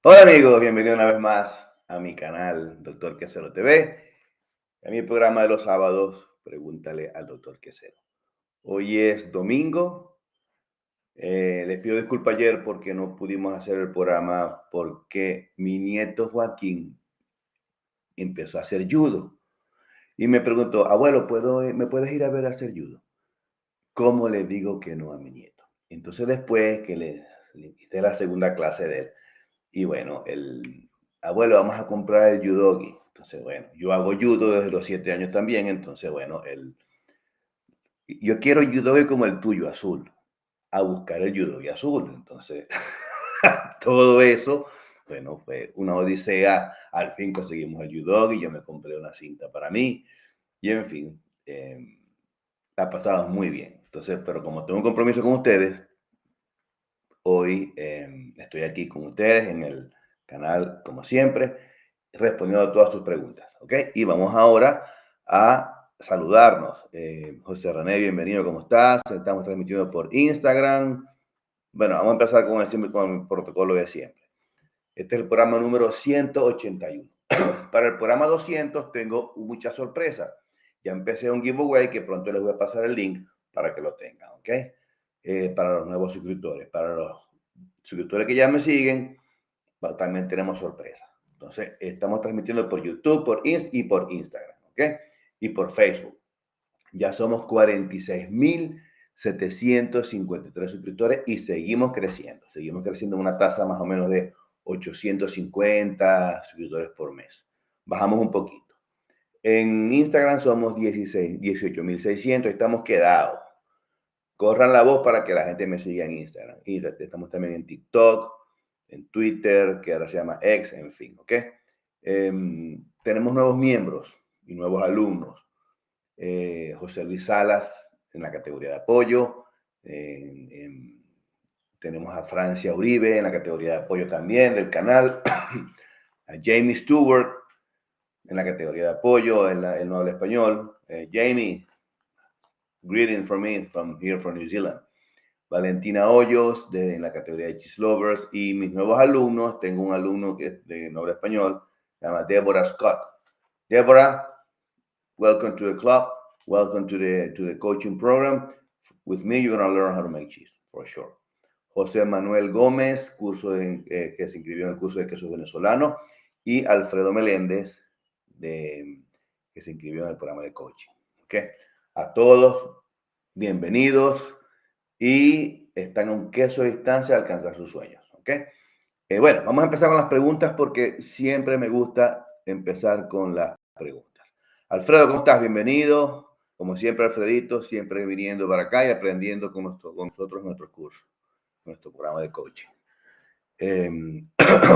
Hola amigos, bienvenidos una vez más a mi canal Doctor Quesero TV, a mi programa de los sábados, Pregúntale al Doctor Quesero. Hoy es domingo, les pido disculpas ayer porque no pudimos hacer el programa porque mi nieto Joaquín empezó a hacer judo y me preguntó, abuelo, ¿me puedes ir a ver a hacer judo? ¿Cómo le digo que no a mi nieto? Entonces después que le hice la segunda clase de él, y bueno, el abuelo, vamos a comprar el judogi. Entonces, bueno, yo hago judo desde los 7 años también. Entonces, bueno, yo quiero judogi como el tuyo, azul. A buscar el judogi azul. Entonces, todo eso, bueno, fue una odisea. Al fin conseguimos el judogi. Yo me compré una cinta para mí. Y en fin, la pasamos muy bien. Entonces, pero como tengo un compromiso con ustedes, hoy estoy aquí con ustedes en el canal, como siempre, respondiendo a todas sus preguntas, ¿ok? Y vamos ahora a saludarnos. José René, bienvenido, ¿cómo estás? Estamos transmitiendo por Instagram. Bueno, vamos a empezar con el protocolo de siempre. Este es el programa número 181. Para el programa 200 tengo muchas sorpresas. Ya empecé un giveaway que pronto les voy a pasar el link para que lo tengan, ¿ok? Para los nuevos suscriptores. Para los suscriptores que ya me siguen, también tenemos sorpresas. Entonces, estamos transmitiendo por YouTube, y por Instagram, ¿ok? Y por Facebook. Ya somos 46.753 suscriptores y seguimos creciendo. Seguimos creciendo en una tasa más o menos de 850 suscriptores por mes. Bajamos un poquito. En Instagram somos 18.600. Estamos quedados. Corran la voz para que la gente me siga en Instagram. Y estamos también en TikTok, en Twitter, que ahora se llama X, en fin, ¿ok? Tenemos nuevos miembros y nuevos alumnos. José Luis Salas en la categoría de apoyo. Tenemos a Francia Uribe en la categoría de apoyo también del canal. A Jamie Stewart en la categoría de apoyo, él no habla español. Jamie, greeting from me from here from New Zealand. Valentina Hoyos en la categoría de Cheese Lovers, y mis nuevos alumnos, tengo un alumno que es de no habla español, se llama Deborah Scott. Deborah, welcome to the club, welcome to the coaching program. With me, you're going to learn how to make cheese, for sure. José Manuel Gómez, que se inscribió en el curso de queso venezolano, y Alfredo Meléndez, que se inscribió en el programa de coaching. ¿Okay? A todos, bienvenidos, y están a un queso de distancia de alcanzar sus sueños. ¿Ok? Bueno, vamos a empezar con las preguntas porque siempre me gusta empezar con las preguntas. Alfredo, ¿cómo estás? Bienvenido. Como siempre, Alfredito, siempre viniendo para acá y aprendiendo con nosotros nuestros cursos, nuestro programa de coaching.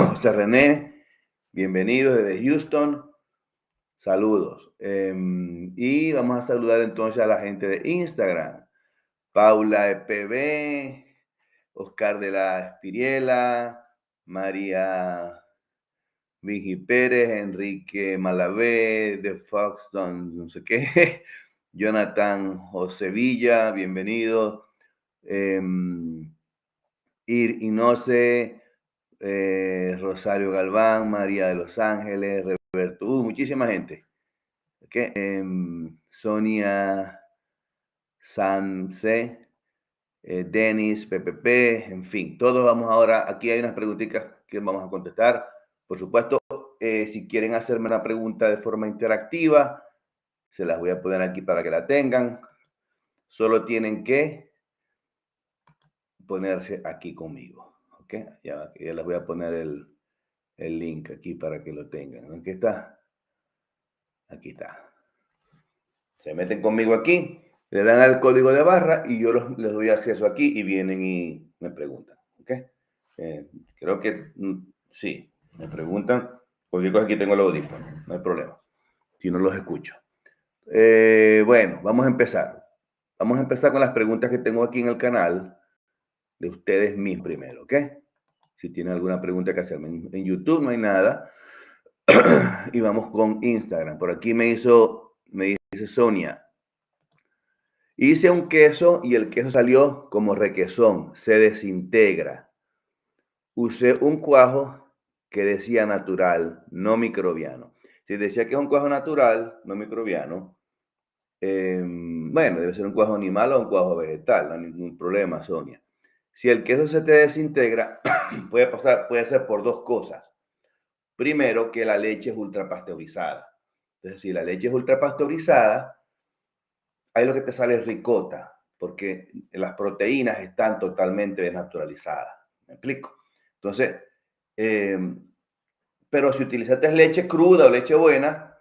José René, bienvenido desde Houston. Saludos. Y vamos a saludar entonces a la gente de Instagram. Paula EPB, Oscar de la Espiriela, María Vigi Pérez, Enrique Malavé, de Fox, no sé qué, Jonathan José Villa, bienvenido. Inoce, Rosario Galván, María de Los Ángeles, Roberto, muchísima gente. Okay. Sonia Sanse, Denis, PPP, en fin, todos vamos ahora, aquí hay unas preguntitas que vamos a contestar. Por supuesto, si quieren hacerme una pregunta de forma interactiva, se las voy a poner aquí para que la tengan. Solo tienen que ponerse aquí conmigo, ¿ok? Ya les voy a poner el link aquí para que lo tengan. ¿Aquí está? Aquí está. Se meten conmigo aquí, le dan al código de barra y yo les doy acceso aquí y vienen y me preguntan, ¿ok? Creo que sí, me preguntan. Cualquier cosa, aquí tengo el audífono, no hay problema, si no los escucho. Bueno, vamos a empezar. Vamos a empezar con las preguntas que tengo aquí en el canal de ustedes mismos primero, ¿ok? Si tienen alguna pregunta que hacerme en YouTube, no hay nada. Y vamos con Instagram. Por aquí me dice Sonia. Hice un queso y el queso salió como requesón, se desintegra. Usé un cuajo que decía natural, no microbiano. Si decía que es un cuajo natural, no microbiano, bueno, debe ser un cuajo animal o un cuajo vegetal, no hay ningún problema, Sonia. Si el queso se te desintegra, puede ser por dos cosas. Primero, que la leche es ultrapasteurizada. Entonces, si la leche es ultrapasteurizada, ahí lo que te sale es ricota, porque las proteínas están totalmente desnaturalizadas. ¿Me explico? Entonces, eh, pero si utilizaste leche cruda o leche buena,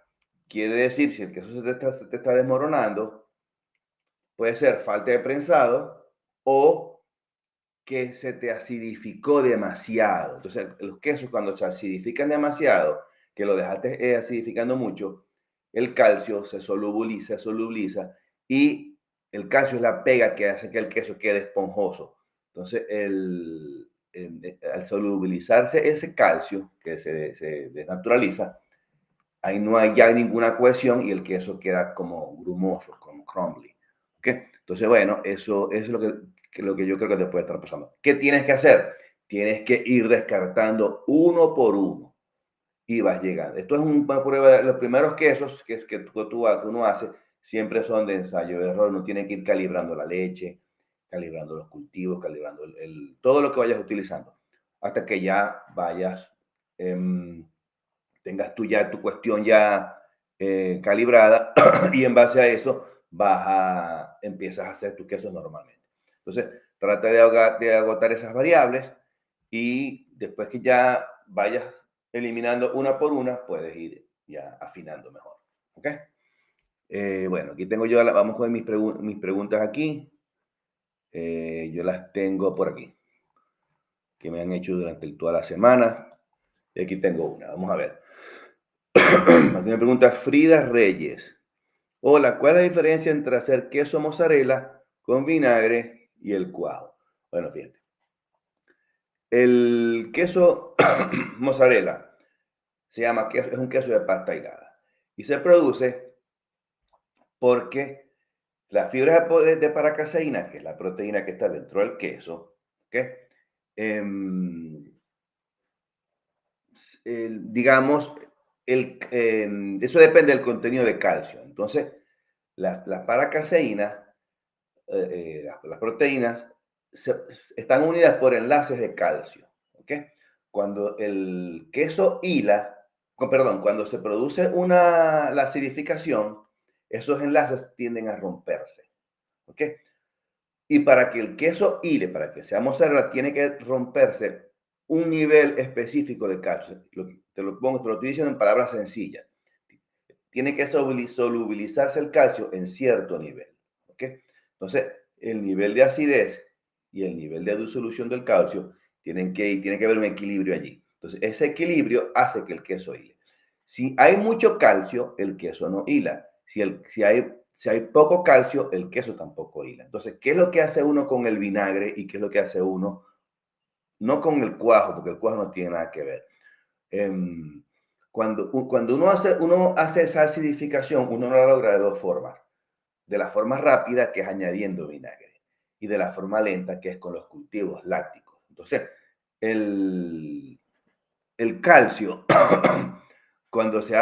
quiere decir, si el queso se te está desmoronando, puede ser falta de prensado o que se te acidificó demasiado. Entonces, los quesos cuando se acidifican demasiado, que lo dejaste acidificando mucho, el calcio se solubiliza y el calcio es la pega que hace que el queso quede esponjoso. Entonces, al solubilizarse ese calcio que se desnaturaliza, ahí no hay ya ninguna cohesión y el queso queda como grumoso, como crumbly. ¿Okay? Entonces, bueno, eso es lo que yo creo que te puede estar pasando. ¿Qué tienes que hacer? Tienes que ir descartando uno por uno y vas llegando. Esto es una prueba de los primeros quesos que uno hace, siempre son de ensayo de error. Uno tiene que ir calibrando la leche, calibrando los cultivos, calibrando todo lo que vayas utilizando, hasta que ya vayas, tengas tú ya tu cuestión ya calibrada y en base a eso empiezas a hacer tus quesos normalmente. Entonces, trata de agotar esas variables y después que ya vayas eliminando una por una, puedes ir ya afinando mejor. ¿Ok? Bueno, aquí tengo yo, vamos con mis preguntas aquí. Yo las tengo por aquí, que me han hecho durante toda la semana. Y aquí tengo una, vamos a ver. Aquí me pregunta Frida Reyes. Hola, ¿cuál es la diferencia entre hacer queso mozzarella con vinagre y el cuajo? Bueno, fíjate. El queso mozzarella es un queso de pasta hilada y se produce porque la fibra de paracaseína, que es la proteína que está dentro del queso, ¿okay? Digamos, eso depende del contenido de calcio. Entonces, la paracaseína, las proteínas, están unidas por enlaces de calcio. ¿Okay? Cuando el queso cuando se produce la acidificación, esos enlaces tienden a romperse. ¿Okay? Y para que el queso hile, para que sea mozzarella, tiene que romperse un nivel específico de calcio. Te lo estoy diciendo en palabras sencillas. Tiene que solubilizarse el calcio en cierto nivel. ¿Ok? Entonces, el nivel de acidez y el nivel de disolución del calcio tiene que haber un equilibrio allí. Entonces, ese equilibrio hace que el queso hile. Si hay mucho calcio, el queso no hila. Si hay poco calcio, el queso tampoco hila. Entonces, ¿qué es lo que hace uno con el vinagre y qué es lo que hace uno no con el cuajo, porque el cuajo no tiene nada que ver? Cuando uno hace esa acidificación, uno lo logra de dos formas. De la forma rápida, que es añadiendo vinagre, y de la forma lenta, que es con los cultivos lácticos. Entonces, el calcio, cuando se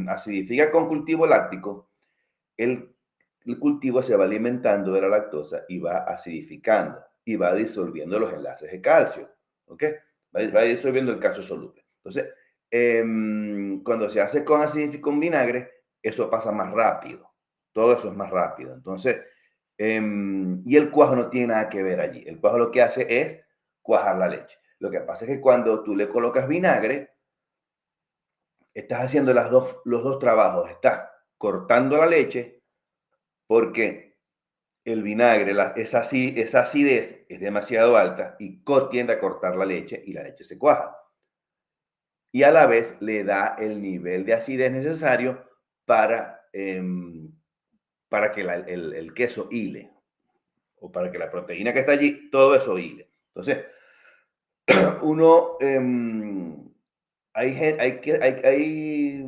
acidifica con cultivo láctico, el, el cultivo se va alimentando de la lactosa y va acidificando y va disolviendo los enlaces de calcio. ¿Ok? Va disolviendo el calcio soluble. Entonces, cuando se hace con vinagre, eso pasa más rápido. Todo eso es más rápido. Entonces, y el cuajo no tiene nada que ver allí. El cuajo lo que hace es cuajar la leche. Lo que pasa es que cuando tú le colocas vinagre, estás haciendo los dos trabajos. Estás cortando la leche porque el vinagre, esa acidez es demasiado alta y tiende a cortar la leche y la leche se cuaja. Y a la vez le da el nivel de acidez necesario para que el queso hile o para que la proteína que está allí, todo eso hile. Entonces, uno, hay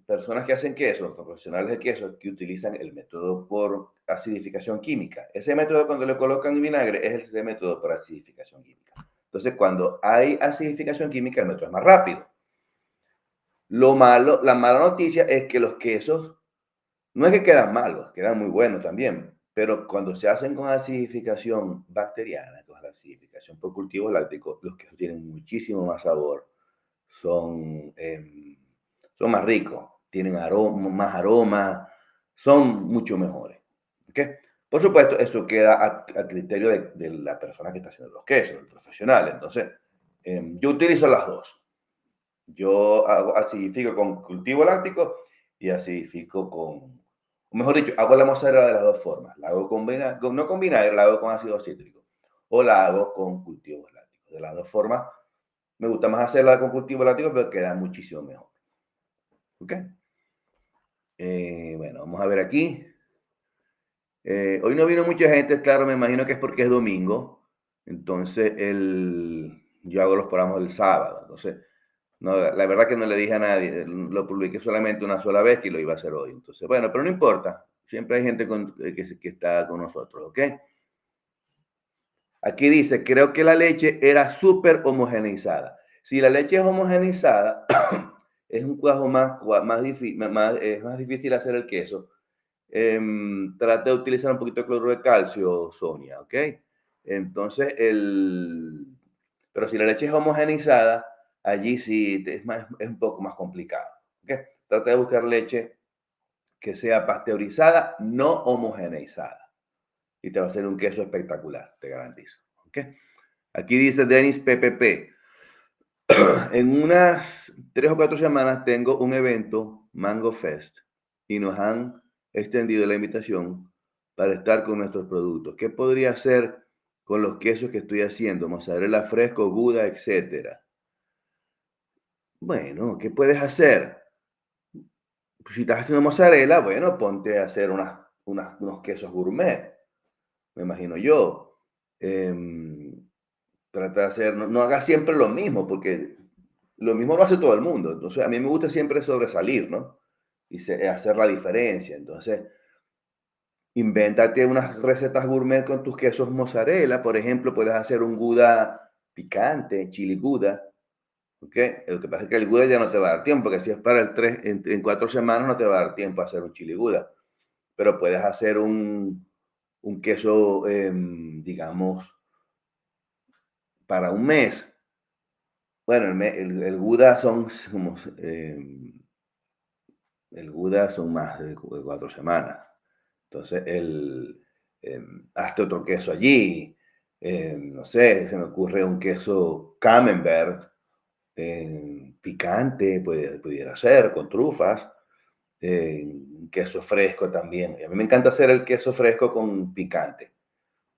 personas que hacen queso, profesionales de queso, que utilizan el método por acidificación química. Ese método, cuando le colocan vinagre, es ese método por acidificación química. Entonces, cuando hay acidificación química, el método es más rápido. La mala noticia es que los quesos no es que quedan malos, quedan muy buenos también, pero cuando se hacen con acidificación bacteriana, con la acidificación por cultivo láctico, los quesos tienen muchísimo más sabor, son, son más ricos, tienen más aroma, son mucho mejores. ¿Okay? Por supuesto, eso queda a criterio de la persona que está haciendo los quesos, el profesional. Entonces, yo utilizo las dos. Yo acidifico con cultivo láctico y acidifico con, o mejor dicho, hago la mozzarella de las dos formas. La hago no con vinagre, la hago con ácido cítrico o la hago con cultivos lácticos. De las dos formas, me gusta más hacerla con cultivo láctico, pero queda muchísimo mejor. ¿Ok? Bueno, vamos a ver aquí. Hoy no vino mucha gente, claro, me imagino que es porque es domingo. Entonces, yo hago los programas el sábado. Entonces, no, la verdad que no le dije a nadie, lo publiqué solamente una sola vez y lo iba a hacer hoy. Entonces, bueno, pero no importa. Siempre hay gente que está con nosotros, ¿ok? Aquí dice, creo que la leche era súper homogeneizada. Si la leche es homogeneizada, es un cuajo es más difícil hacer el queso. Trata de utilizar un poquito de cloruro de calcio, Sonia, ¿ok? Entonces, pero si la leche es homogeneizada, allí sí es un poco más complicado, ¿ok? Trata de buscar leche que sea pasteurizada, no homogeneizada. Y te va a hacer un queso espectacular, te garantizo, ¿ok? Aquí dice Denis PPP. En unas 3 o 4 semanas tengo un evento, Mango Fest, y nos han extendido la invitación para estar con nuestros productos. ¿Qué podría hacer con los quesos que estoy haciendo? Mozzarella fresco, Gouda, etcétera. Bueno, ¿qué puedes hacer? Pues si estás haciendo mozzarella, bueno, ponte a hacer unos quesos gourmet, me imagino yo. Em, Trata de hacer, no hagas siempre lo mismo, porque lo mismo lo hace todo el mundo. Entonces, a mí me gusta siempre sobresalir, ¿no? Y hacer la diferencia. Entonces, invéntate unas recetas gourmet con tus quesos mozzarella. Por ejemplo, puedes hacer un gouda picante, chili gouda. ¿Ok? Lo que pasa es que el gouda ya no te va a dar tiempo, porque si es para en 4 semanas no te va a dar tiempo a hacer un chili gouda. Pero puedes hacer un queso, digamos, para un mes. Bueno, el Gouda son como, el Gouda son más de 4 semanas. Entonces, hazte otro queso allí. No sé, se me ocurre un queso Camembert picante, pudiera ser, con trufas. Un queso fresco también. Y a mí me encanta hacer el queso fresco con picante.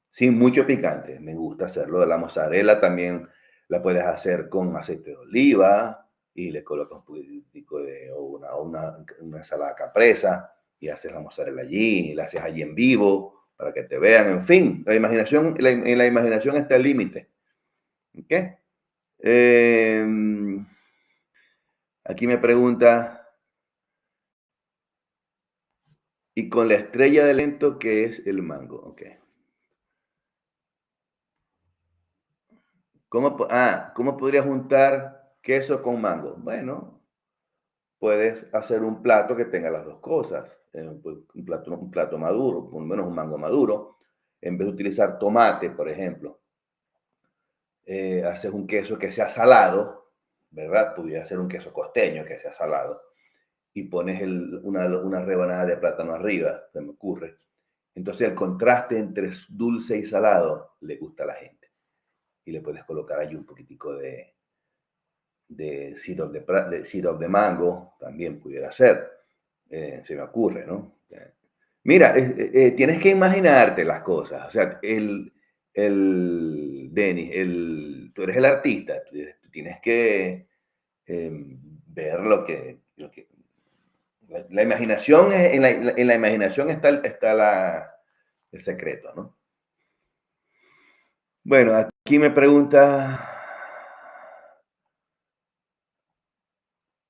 Sin mucho picante, me gusta hacerlo. De la mozzarella también la puedes hacer con aceite de oliva y le colocas un poquitico de o una ensalada capresa y haces la mozzarella allí, la haces allí en vivo para que te vean. En fin, en la imaginación está el límite. ¿Ok? Aquí me pregunta, ¿y con la estrella de lento qué es el mango? Ok. ¿Cómo podría juntar queso con mango? Bueno, puedes hacer un plato que tenga las dos cosas. Pues, un plato maduro, por lo menos un mango maduro. En vez de utilizar tomate, por ejemplo, haces un queso que sea salado, ¿verdad? Pudiera ser un queso costeño que sea salado. Y pones una rebanada de plátano arriba, se me ocurre. Entonces el contraste entre dulce y salado le gusta a la gente. Y le puedes colocar allí un poquitico syrup de mango, también pudiera ser. Se me ocurre, ¿no? Mira, tienes que imaginarte las cosas. O sea, Denis, tú eres el artista, tú tienes que ver la imaginación, en la imaginación está el secreto, ¿no? Bueno, aquí me pregunta,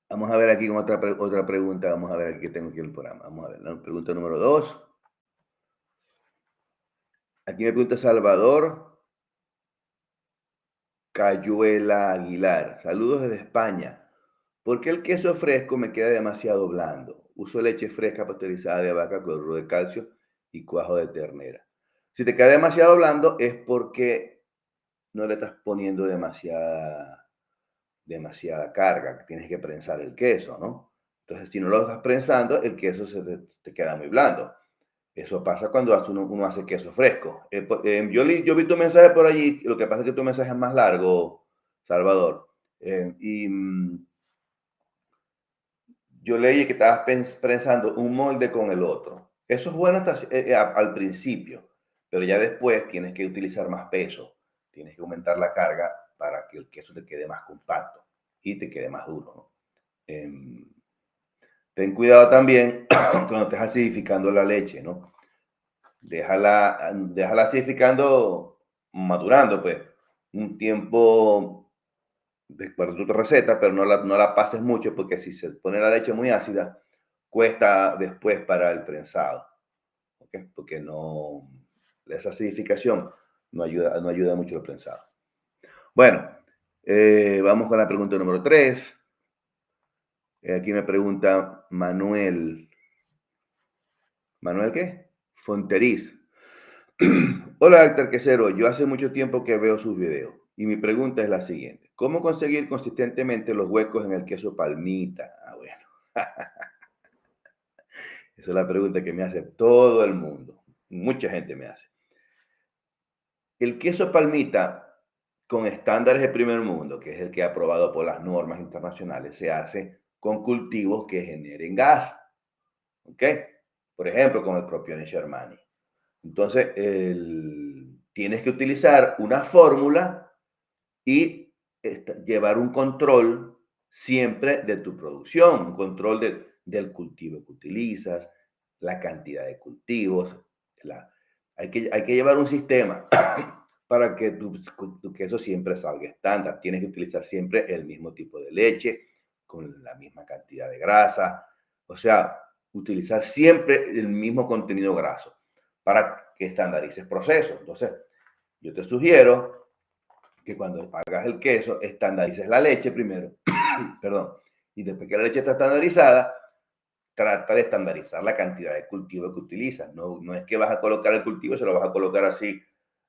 vamos a ver aquí con otra pregunta, vamos a ver aquí tengo aquí el programa, vamos a ver, ¿no? Pregunta número 2. Aquí me pregunta Salvador Cayuela Aguilar. Saludos desde España. ¿Por qué el queso fresco me queda demasiado blando? Uso leche fresca pasteurizada de vaca, cloruro de calcio y cuajo de ternera. Si te queda demasiado blando es porque no le estás poniendo demasiada carga. Tienes que prensar el queso, ¿no? Entonces, si no lo estás prensando, el queso te queda muy blando. Eso pasa cuando uno hace queso fresco. Yo vi tu mensaje por allí, lo que pasa es que tu mensaje es más largo, Salvador. Yo leí que estabas prensando un molde con el otro. Eso es bueno hasta, al principio, pero ya después tienes que utilizar más peso. Tienes que aumentar la carga para que el queso te quede más compacto y te quede más duro, ¿no? Ten cuidado también cuando estés acidificando la leche, ¿no? Déjala acidificando, madurando, pues, un tiempo de acuerdo a tu receta, pero no la pases mucho porque si se pone la leche muy ácida, cuesta después para el prensado, ¿okay? Porque no, esa acidificación no ayuda mucho el prensado. Bueno, vamos con la pregunta número 3. Aquí me pregunta Manuel. ¿Manuel qué? Fonteriz. Hola, Héctor Quesero. Yo hace mucho tiempo que veo sus videos y mi pregunta es la siguiente. ¿Cómo conseguir consistentemente los huecos en el queso palmita? Ah, bueno. Esa es la pregunta que me hace todo el mundo. Mucha gente me hace. El queso palmita con estándares de primer mundo, que es el que ha aprobado por las normas internacionales, se hace con cultivos que generen gas. ¿Ok? Por ejemplo, con el propio Shermani. Entonces, tienes que utilizar una fórmula y llevar un control siempre de tu producción, un control del cultivo que utilizas, la cantidad de cultivos. Hay que llevar un sistema para que tu queso siempre salga estándar. Tienes que utilizar siempre el mismo tipo de leche, con la misma cantidad de grasa. O sea, utilizar siempre el mismo contenido graso para que estandarices procesos. Entonces, yo te sugiero que cuando hagas el queso, estandarices la leche primero, perdón, y después que la leche está estandarizada, trata de estandarizar la cantidad de cultivo que utilizas. No es que vas a colocar el cultivo y se lo vas a colocar así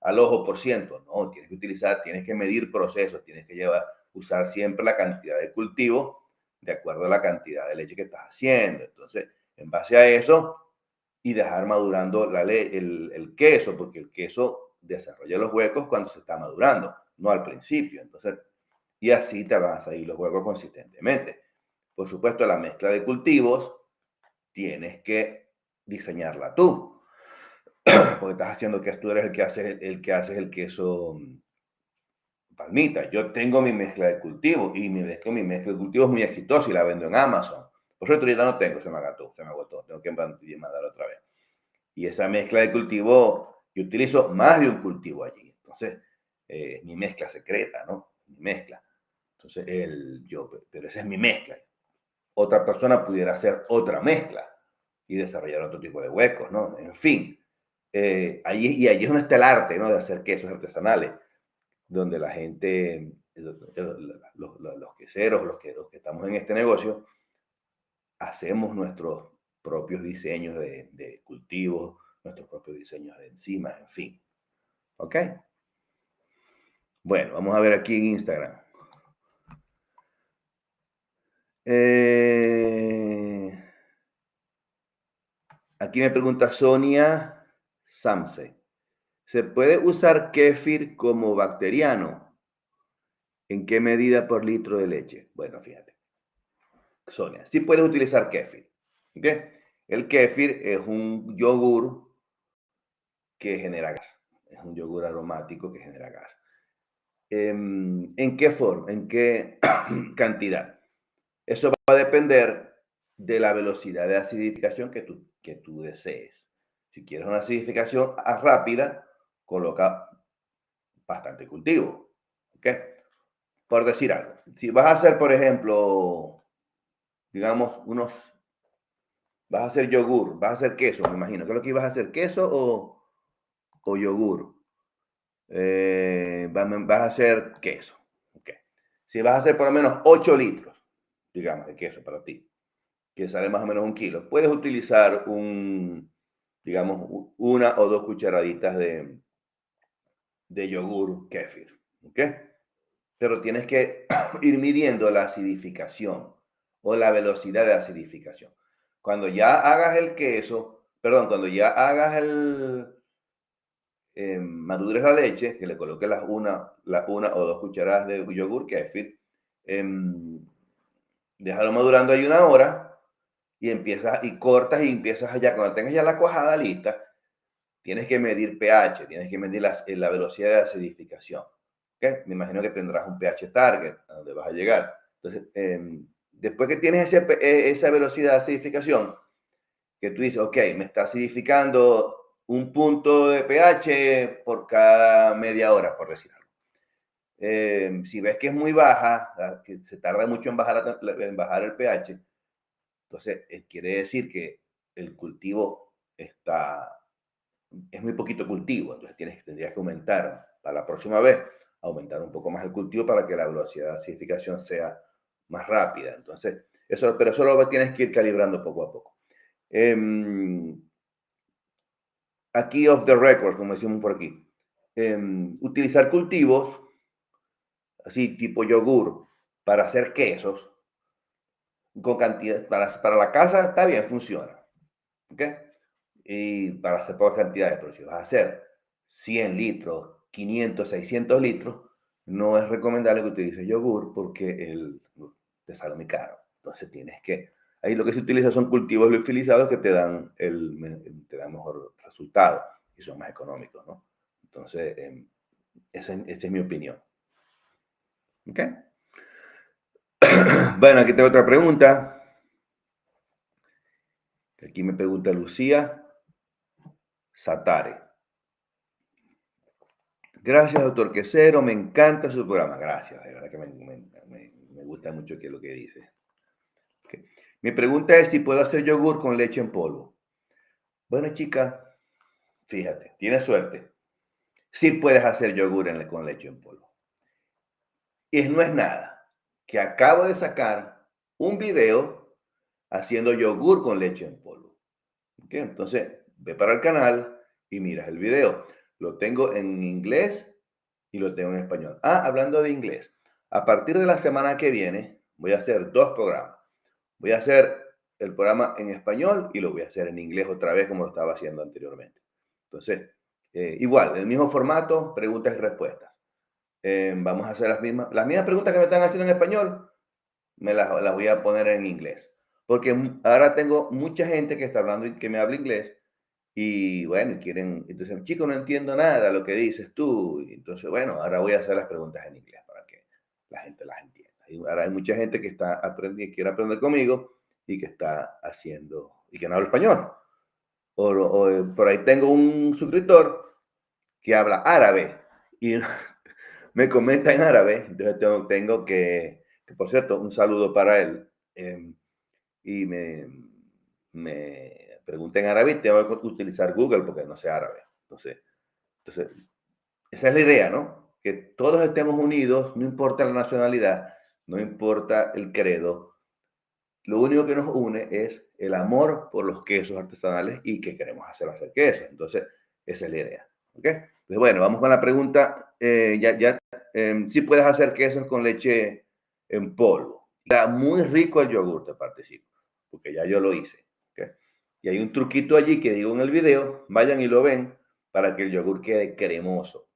al ojo por ciento. No, tienes que medir procesos, tienes que usar siempre la cantidad de cultivo de acuerdo a la cantidad de leche que estás haciendo. Entonces, en base a eso, y dejar madurando el queso, porque el queso desarrolla los huecos cuando se está madurando, no al principio. Entonces, y así te van a salir los huecos consistentemente. Por supuesto, la mezcla de cultivos tienes que diseñarla tú, porque estás haciendo que tú eres el que hace el queso palmita. Yo tengo mi mezcla de cultivo y mi mezcla de cultivo es muy exitosa y la vendo en Amazon. Por cierto, ahorita no tengo, se me agotó, tengo que mandar otra vez. Y esa mezcla de cultivo, yo utilizo más de un cultivo allí. Entonces, mi mezcla secreta, ¿no? Mi mezcla. Entonces, pero esa es mi mezcla. Otra persona pudiera hacer otra mezcla y desarrollar otro tipo de huecos, ¿no? En fin, allí es donde está el arte, ¿no? De hacer quesos artesanales, donde la gente, los queseros, los que estamos en este negocio, hacemos nuestros propios diseños de cultivos, nuestros propios diseños de enzimas, en fin. ¿Ok? Bueno, vamos a ver aquí en Instagram. Aquí me pregunta Sonia Samse. ¿Se puede usar kéfir como bacteriano? ¿En qué medida por litro de leche? Bueno, fíjate. Sonia, sí puedes utilizar kéfir. ¿Okay? El kéfir es un yogur que genera gas. Es un yogur aromático que genera gas. ¿En qué forma? ¿En qué cantidad? Eso va a depender de la velocidad de acidificación que tú desees. Si quieres una acidificación rápida, coloca bastante cultivo. ¿Ok? Por decir algo. Si vas a hacer, por ejemplo, digamos, vas a hacer yogur, vas a hacer queso, me imagino. ¿Qué es lo que ibas a hacer? ¿Queso o yogur? Vas a hacer queso. Si vas a hacer por lo menos 8 litros, digamos, de queso para ti, que sale más o menos 1 kilo, puedes utilizar digamos, una o dos cucharaditas de yogur kéfir, ¿ok? Pero tienes que ir midiendo la acidificación o la velocidad de acidificación. Cuando ya hagas el queso, perdón, cuando ya hagas madures la leche, que le coloques una o dos cucharadas de yogur kéfir, déjalo madurando ahí 1 hora y cortas y empiezas allá, cuando tengas ya la cuajada lista, tienes que medir pH, tienes que medir la velocidad de acidificación. ¿Okay? Me imagino que tendrás un pH target a donde vas a llegar. Entonces, después que tienes esa velocidad de acidificación, que tú dices, ok, me está acidificando un punto de pH por cada media hora, por decir algo. Si ves que es muy baja, que se tarda mucho en bajar el pH, entonces quiere decir que el cultivo es muy poquito cultivo, entonces tendrías que aumentar para la próxima vez, aumentar un poco más el cultivo para que la velocidad de acidificación sea más rápida. Entonces, pero eso lo tienes que ir calibrando poco a poco. Aquí off the record, como decimos por aquí, utilizar cultivos así tipo yogur para hacer quesos con cantidad, para la casa está bien, funciona. ¿Ok? Y para hacer pocas cantidades, pero si vas a hacer 100 litros, 500, 600 litros, no es recomendable que utilices yogur porque te sale muy caro. Entonces tienes que, ahí lo que se utiliza son cultivos liofilizados que te dan mejor resultado y son más económicos, ¿no? Entonces, esa es mi opinión. ¿Ok? Bueno, aquí tengo otra pregunta. Aquí me pregunta Lucía Satare. Gracias, doctor Quesero, me encanta su programa. Gracias, de verdad que me gusta mucho lo que dice. Okay. Mi pregunta es si puedo hacer yogur con leche en polvo. Bueno, chica, fíjate, tienes suerte. Sí puedes hacer yogur con leche en polvo. Y no es nada, que acabo de sacar un video haciendo yogur con leche en polvo. Okay, entonces, ve para el canal y miras el video. Lo tengo en inglés y lo tengo en español. Hablando de inglés, a partir de la semana que viene voy a hacer 2 programas. Voy a hacer el programa en español y lo voy a hacer en inglés otra vez como lo estaba haciendo anteriormente. Entonces, igual, el mismo formato, preguntas y respuestas. Vamos a hacer las mismas preguntas que me están haciendo en español, las voy a poner en inglés. Porque ahora tengo mucha gente que está hablando y que me habla inglés y bueno, entonces, chico, no entiendo nada de lo que dices tú. Y entonces, bueno, ahora voy a hacer las preguntas en inglés para que la gente las entienda. Y ahora hay mucha gente que está aprendiendo, quiere aprender conmigo y que está haciendo, y que no habla español. Por ahí tengo un suscriptor que habla árabe y me comenta en árabe, entonces tengo que por cierto, un saludo para él. Y me pregunta en árabe y tengo que utilizar Google porque no sé árabe. Entonces, esa es la idea, ¿no? Que todos estemos unidos, no importa la nacionalidad, no importa el credo. Lo único que nos une es el amor por los quesos artesanales y que queremos hacer quesos. Entonces, esa es la idea. ¿Ok? Entonces, bueno, vamos con la pregunta. Sí puedes hacer quesos con leche en polvo. Está muy rico el yogur, te participo, porque ya yo lo hice. ¿Okay? Y hay un truquito allí que digo en el video, vayan y lo ven, para que el yogur quede cremoso.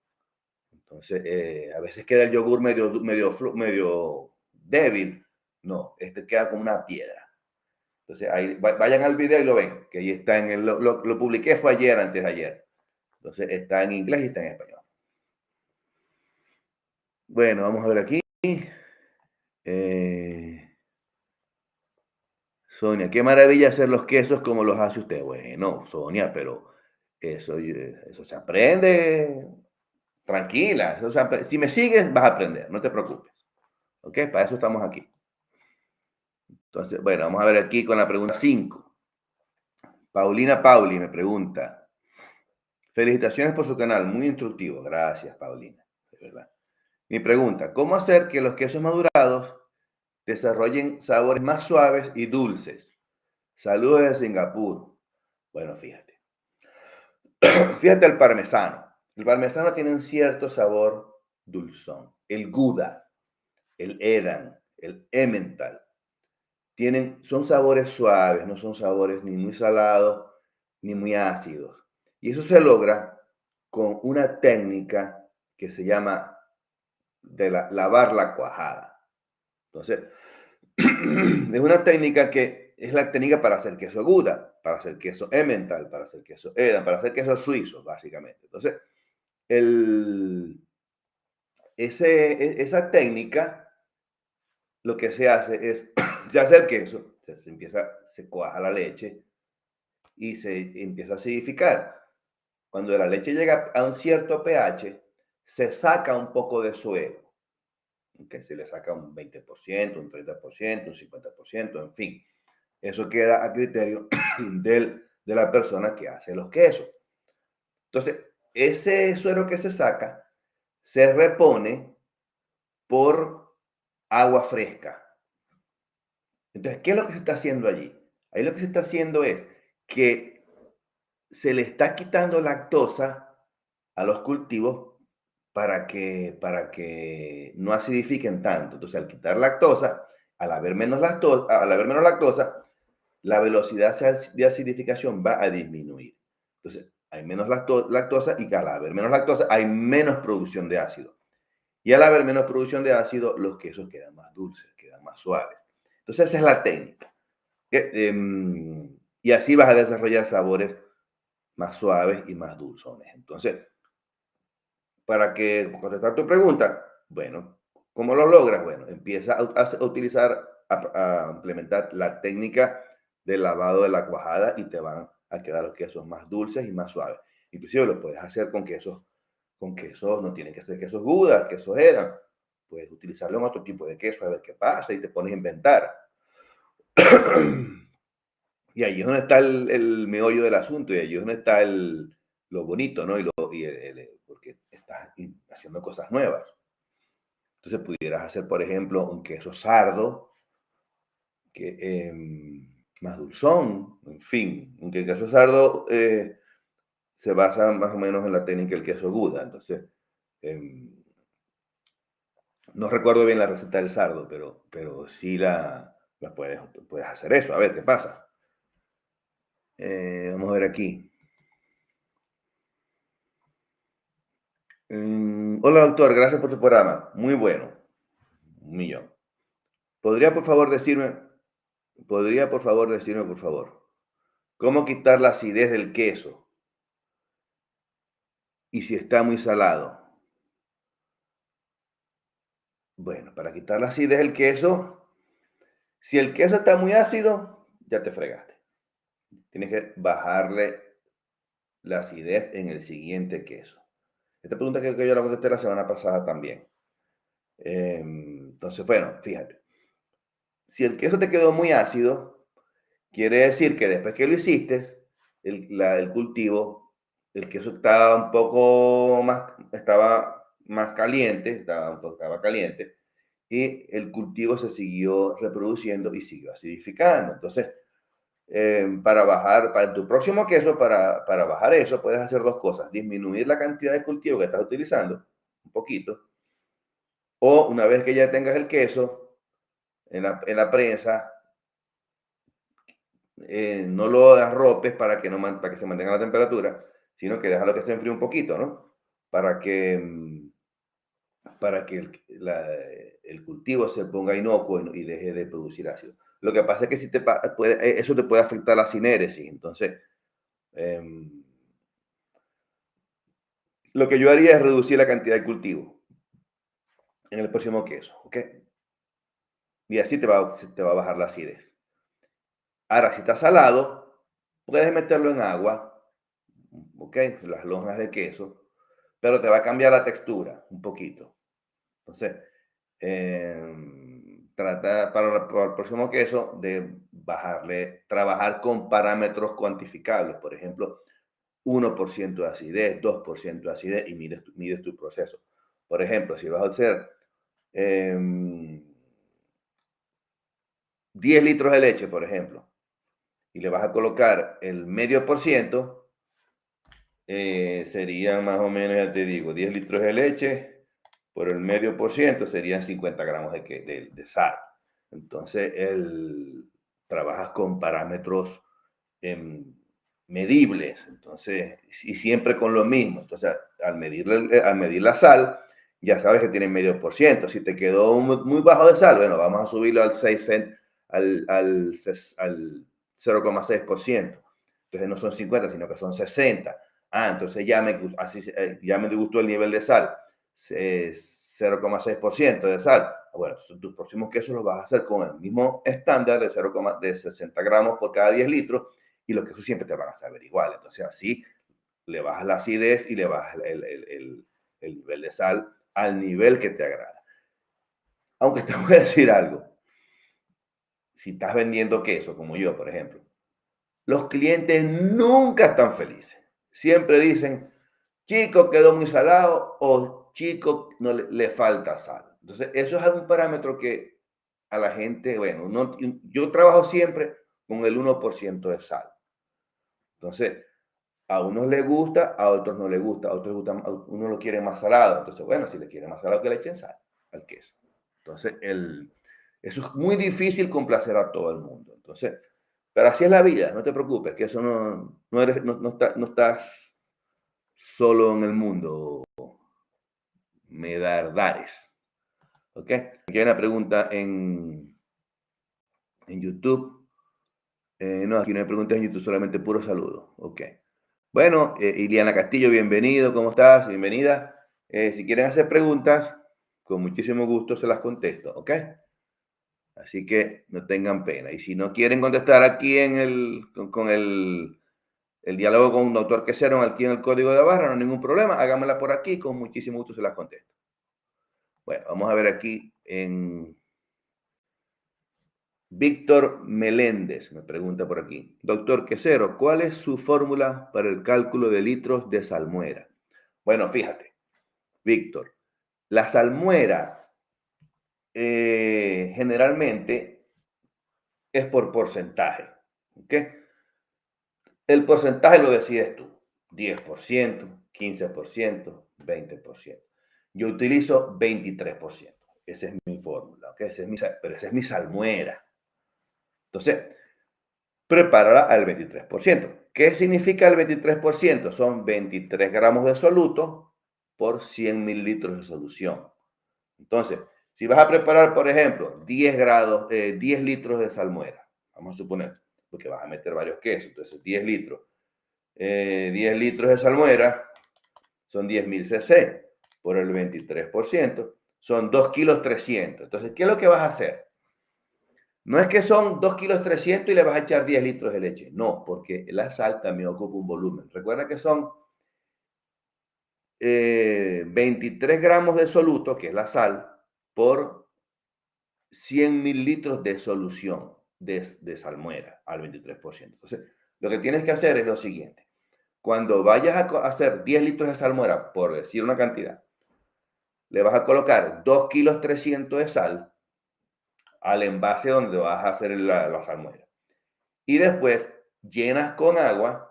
Entonces, a veces queda el yogur medio débil. No, este queda como una piedra. Entonces, ahí, vayan al video y lo ven, que ahí está lo publiqué fue ayer, antes de ayer. Entonces, está en inglés y está en español. Bueno, vamos a ver aquí. Sonia, qué maravilla hacer los quesos como los hace usted. Bueno, Sonia, pero eso se aprende tranquila. Si me sigues, vas a aprender, no te preocupes. ¿Ok? Para eso estamos aquí. Entonces, bueno, vamos a ver aquí con la pregunta 5. Paulina Pauli me pregunta. Felicitaciones por su canal, muy instructivo. Gracias, Paulina, de verdad. Mi pregunta, ¿cómo hacer que los quesos madurados desarrollen sabores más suaves y dulces? Saludos de Singapur. Bueno, fíjate. Fíjate el parmesano. El parmesano tiene un cierto sabor dulzón. El Gouda, el Edam, el Emmental. Son sabores suaves, no son sabores ni muy salados ni muy ácidos. Y eso se logra con una técnica que se llama lavar la cuajada. Entonces, es una técnica que es la técnica para hacer queso Gouda, para hacer queso Emmental, para hacer queso Edam, para hacer queso suizo, básicamente. Entonces, el, esa técnica lo que se hace es, se hace el queso, se cuaja la leche y se empieza a acidificar. Cuando la leche llega a un cierto pH, se saca un poco de suero, que se le saca un 20%, un 30%, un 50%, en fin. Eso queda a criterio de la persona que hace los quesos. Entonces, ese suero que se saca se repone por agua fresca. Entonces, ¿qué es lo que se está haciendo allí? Ahí lo que se está haciendo es que se le está quitando lactosa a los cultivos para que no acidifiquen tanto. Entonces, al quitar lactosa, al haber menos lactosa, la velocidad de acidificación va a disminuir. Entonces, hay menos lactosa y al haber menos lactosa, hay menos producción de ácido. Y al haber menos producción de ácido, los quesos quedan más dulces, quedan más suaves. Entonces, esa es la técnica. Y así vas a desarrollar sabores más suaves y más dulzones. Entonces, para que contestar tu pregunta, bueno, ¿cómo lo logras? Bueno, empieza a utilizar, a implementar la técnica del lavado de la cuajada y te van a quedar los quesos más dulces y más suaves. Inclusive lo puedes hacer con quesos, no tienen que ser quesos Gouda, quesos Edam. Puedes utilizarlo en otro tipo de queso a ver qué pasa y te pones a inventar. Y ahí es donde está el meollo del asunto y ahí es donde está lo bonito, ¿no? Porque estás haciendo cosas nuevas. Entonces pudieras hacer, por ejemplo, un queso sardo, que, más dulzón, en fin. Aunque el queso sardo se basa más o menos en la técnica del queso Gouda. Entonces, eh, no recuerdo bien la receta del sardo, pero sí puedes hacer eso. A ver qué pasa. Vamos a ver aquí. Hola doctor, gracias por tu programa. Muy bueno. Un millón. ¿Podría por favor decirme, por favor, cómo quitar la acidez del queso y si está muy salado? Bueno, para quitar la acidez del queso, si el queso está muy ácido, ya te fregaste. Tienes que bajarle la acidez en el siguiente queso. Esta pregunta creo que yo la contesté la semana pasada también. Entonces, bueno, fíjate. Si el queso te quedó muy ácido, quiere decir que después que lo hiciste, el cultivo, el queso estaba más caliente, estaba caliente, y el cultivo se siguió reproduciendo y siguió acidificando. Entonces, para tu próximo queso, para bajar eso, puedes hacer dos cosas: disminuir la cantidad de cultivo que estás utilizando, un poquito, o una vez que ya tengas el queso en la prensa, no lo arropes para que se mantenga la temperatura, sino que déjalo que se enfríe un poquito, ¿no? Para que, para que el cultivo se ponga inocuo y deje de producir ácido. Lo que pasa es que eso te puede afectar la sinéresis. Entonces, em, lo que yo haría es reducir la cantidad de cultivo en el próximo queso, ¿ok? Y así te va a bajar la acidez. Ahora, si está salado, puedes meterlo en agua, ¿ok? Las lonjas de queso, pero te va a cambiar la textura un poquito. Entonces, trata para el próximo queso de trabajar con parámetros cuantificables, por ejemplo, 1% de acidez, 2% de acidez, y mides tu proceso. Por ejemplo, si vas a hacer 10 litros de leche, por ejemplo, y le vas a colocar el medio por ciento, serían más o menos, ya te digo, 10 litros de leche por el medio por ciento serían 50 gramos de sal. Entonces, trabajas con parámetros medibles, entonces, y siempre con lo mismo. Entonces, al medir la sal, ya sabes que tiene medio por ciento. Si te quedó muy bajo de sal, bueno, vamos a subirlo al 6 al 0,6%. Entonces no son 50, sino que son 60. Entonces ya me gustó el nivel de sal, 0,6% de sal. Bueno, tus próximos quesos los vas a hacer con el mismo estándar de 60 gramos por cada 10 litros y los quesos siempre te van a saber igual. Entonces así le bajas la acidez y le bajas el nivel de sal al nivel que te agrada. Aunque te voy a decir algo, si estás vendiendo queso, como yo, por ejemplo, los clientes nunca están felices. Siempre dicen, chico, quedó muy salado o chico, no le falta sal. Entonces, eso es un parámetro que a la gente, bueno, yo trabajo siempre con el 1% de sal. Entonces, a unos les gusta, a otros no les gusta, a otros gustan, uno lo quiere más salado. Entonces, bueno, si le quieren más salado, que le echen sal al queso. Entonces, eso es muy difícil complacer a todo el mundo. Entonces, pero así es la vida, no te preocupes, que eso no estás solo en el mundo, medardares. ¿Ok? Aquí hay una pregunta en YouTube. No, aquí no hay preguntas en YouTube, solamente puro saludo. Ok. Bueno, Iliana Castillo, bienvenido, ¿cómo estás? Bienvenida. Si quieren hacer preguntas, con muchísimo gusto se las contesto, ¿ok? Así que no tengan pena. Y si no quieren contestar aquí con el diálogo con un doctor Quesero aquí en el código de barra, no hay ningún problema, háganmela por aquí, con muchísimo gusto se las contesto. Bueno, vamos a ver aquí en Víctor Meléndez, me pregunta por aquí. Doctor Quesero, ¿cuál es su fórmula para el cálculo de litros de salmuera? Bueno, fíjate, Víctor, la salmuera generalmente es por porcentaje, ¿ok? El porcentaje lo decides tú, 10%, 15%, 20%. Yo utilizo 23%. Esa es mi fórmula, ¿ok? Pero esa es mi salmuera. Entonces, prepárala al 23%. ¿Qué significa el 23%? Son 23 gramos de soluto por 100 mililitros de solución. Entonces, si vas a preparar, por ejemplo, 10 litros de salmuera, vamos a suponer, porque vas a meter varios quesos, entonces 10 litros. 10 litros de salmuera son 10.000 cc por el 23%, son 2 kilos 300. Entonces, ¿qué es lo que vas a hacer? No es que son 2 kilos 300 y le vas a echar 10 litros de leche. No, porque la sal también ocupa un volumen. Recuerda que son 23 gramos de soluto, que es la sal, por 100 mililitros de solución de salmuera al 23%. Entonces, lo que tienes que hacer es lo siguiente. Cuando vayas a hacer 10 litros de salmuera, por decir una cantidad, le vas a colocar 2 kilos 300 de sal al envase donde vas a hacer la salmuera. Y después llenas con agua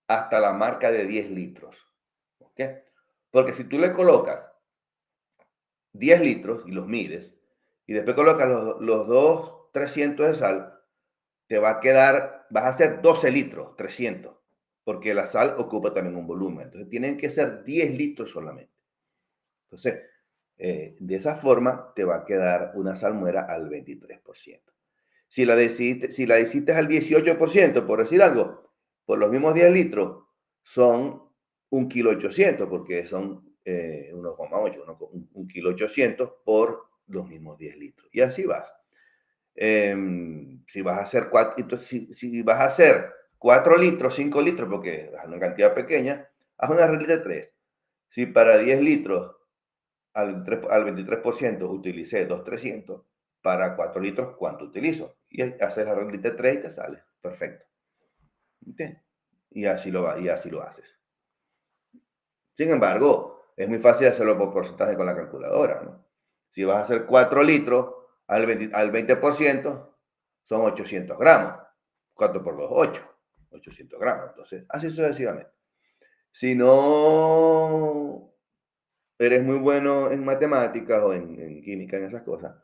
hasta la marca de 10 litros. ¿Ok? Porque si tú le colocas 10 litros y los mides, y después colocas los 2 300 de sal, te va a quedar, vas a hacer 12 litros, 300, porque la sal ocupa también un volumen. Entonces tienen que ser 10 litros solamente. Entonces, de esa forma te va a quedar una salmuera al 23%. Si la hiciste al 18%, por decir algo, por los mismos 10 litros, son 1 kilo 800, porque son 1,8, 1 kilo 800 por los mismos 10 litros. Y así vas. Si vas a hacer 4 litros, 5 litros, porque es una cantidad pequeña, haz una reglita de 3. Si para 10 litros al 23% utilicé 2,300, para 4 litros, ¿cuánto utilizo? Y haces la reglita de 3 y te sale. Perfecto. ¿Entiendes? Y así lo haces. Sin embargo, es muy fácil hacerlo por porcentaje con la calculadora, ¿no? Si vas a hacer 4 litros al 20%, son 800 gramos. 4 por 2, 8. 800 gramos. Entonces, así sucesivamente. Si no eres muy bueno en matemáticas o en química, en esas cosas,